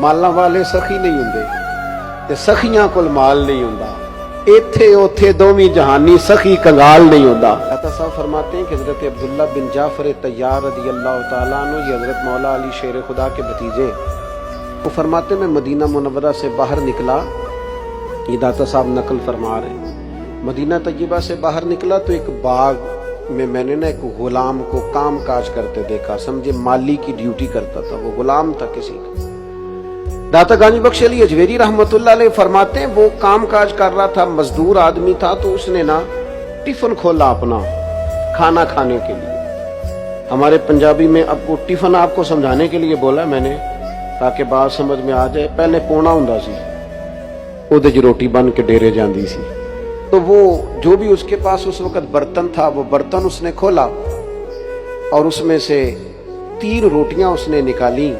ਮਾਲਾਂ ਵਾਲੇ ਸਖੀ ਨਹੀਂ ਹੁੰਦੇ ਤੇ ਸਖੀਆਂ ਕੋਲ ਮਾਲ ਨਹੀਂ ਹੁੰਦਾ। ਇੱਥੇ ਉੱਥੇ ਦੋਵੇਂ ਜਹਾਨੀ सखी कंगाल नहीं होता। अता साहब फरमाते हैं कि हजरत अब्दुल्ला बिन जाफर तैयार रज़ी अल्लाह तआला अन्हु, ये हजरत मौला अली शेर खुदा के भतीजे, वो फरमाते मैं मदीना मुनव्वरा से बाहर निकला। ये दाता साहब नकल फरमा रहे, मदीना तय्यबा से बाहर निकला तो एक बाग में मैंने ना एक गुलाम को काम काज करते देखा, समझे माली की ड्यूटी करता था, वो गुलाम था किसी का। दाता गांजी बख्श अली अजवेरी रहमतुल्लाह अलैह फरमाते हैं वो काम काज कर रहा था, मजदूर आदमी था, तो उसने ना टिफिन खोला अपना खाना खाने के लिए। हमारे पंजाबी में आपको टिफिन आपको समझाने के लिए बोला मैंने, ताकि बात समझ में आ जाए। पहले पोना हुंदा सी, उहदे च रोटी बन के डेरे जांदी सी, तो वो जो भी उसके पास उस वक्त बर्तन था, वो बर्तन उसने खोला और उसमें से 3 रोटियां उसने निकाली,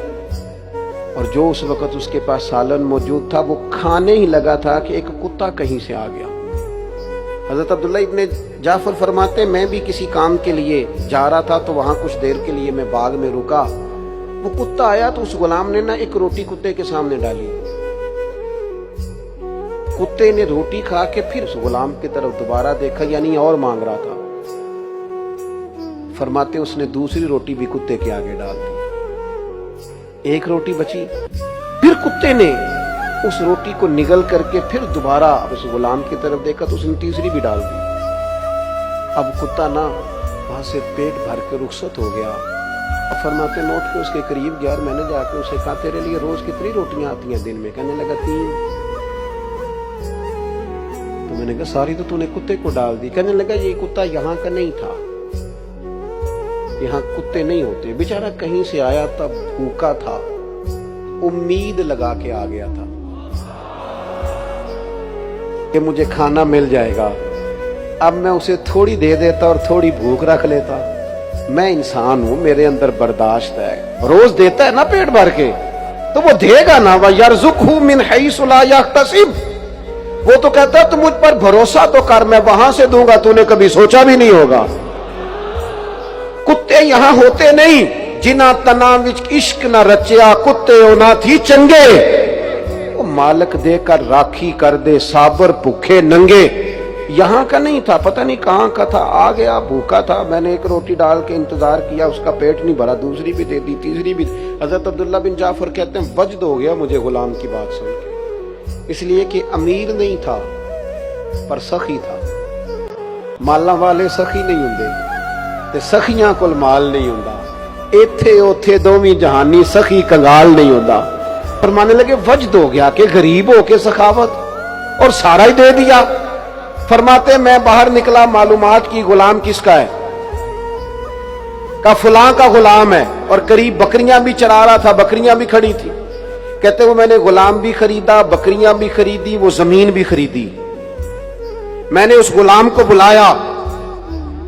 और जो उस वक्त उसके पास सालन मौजूद था वो खाने ही लगा था कि एक कुत्ता कहीं से आ गया। हजरत अब्दुल्ला इब्ने जाफर फरमाते मैं भी किसी काम के लिए जा रहा था, तो वहां कुछ देर के लिए मैं बाग में रुका। वो कुत्ता आया तो उस गुलाम ने ना एक रोटी कुत्ते के सामने डाली। कुत्ते ने रोटी खा के फिर उस गुलाम की तरफ दोबारा देखा, यानी और मांग रहा था। फरमाते उसने दूसरी रोटी भी कुत्ते के आगे डाल दी। एक रोटी बची, फिर कुत्ते ने उस रोटी को निगल करके फिर दोबारा उस गुलाम की तरफ देखा तो उसने तीसरी भी डाल दी। अब कुत्ता ना वहां से पेट भर के रुखसत हो गया। अब फरमाते लौट के उसके करीब गया और मैंने जाकर उसे कहा तेरे लिए रोज कितनी रोटियां आती हैं दिन में? कहने लगा 3। तो मैंने कहा सारी तो तूने कुत्ते को डाल दी। कहने लगा ये कुत्ता यहाँ का नहीं था, यहाँ कुत्ते नहीं होते, बेचारा कहीं से आया था, भूखा था, उम्मीद लगा के आ गया था कि मुझे खाना मिल जाएगा। अब मैं उसे थोड़ी दे देता और थोड़ी भूख रख लेता। मैं इंसान हूं, मेरे अंदर बर्दाश्त है। रोज देता है ना पेट भर के, तो वो देगा ना। वयरज़ुक़हु मिन हैसु ला यहतसिब, वो तो कहता तू मुझ पर भरोसा तो कर, मैं वहां से दूंगा, तूने कभी सोचा भी नहीं होगा। कुत्ते यहां होते नहीं, जिन्हां तना विच इश्क न रचिया, कुत्ते ना थी चंगे। वो मालक देकर राखी कर दे, साबर भूखे नंगे। यहां का नहीं था, पता नहीं कहां का था, आ गया, भूखा था। मैंने एक रोटी डाल के इंतजार किया, उसका पेट नहीं भरा, दूसरी भी दे दी, तीसरी भी। हजरत अब्दुल्ला बिन जाफर कहते हैं वजद हो गया मुझे गुलाम की बात सुन के, इसलिए कि अमीर नहीं था पर सखी था। माला वाले सखी नहीं हुंदे ते सखियां कोल माल नहीं हुंदा। इत्थे उथे दोवीं जहानी सखी कंगाल नहीं होता। फरमाने लगे वजद हो गया कि गरीब हो के सखावत और सारा ही दे दिया। फरमाते मैं बाहर निकला, मालूमात की गुलाम किसका है, का फलां का गुलाम है, और करीब बकरियां भी चरा रहा था, बकरियां भी खड़ी थी। कहते वो मैंने गुलाम भी खरीदा, बकरियां भी खरीदी, वो जमीन भी खरीदी। मैंने उस गुलाम को बुलाया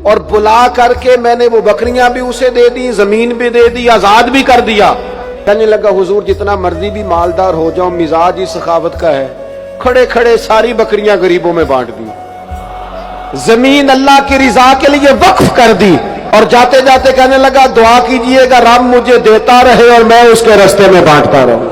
और बुला करके मैंने वो बकरियां भी उसे दे दी, जमीन भी दे दी, आजाद भी कर दिया। कहने लगा हुजूर जितना मर्जी भी मालदार हो जाओ, मिजाज ही सखावत का है। खड़े खड़े सारी बकरियां गरीबों में बांट दी, जमीन अल्लाह की रिजा के लिए वक्फ कर दी, और जाते जाते कहने लगा दुआ कीजिएगा रब मुझे देता रहे और मैं उसके रास्ते में बांटता रहूं।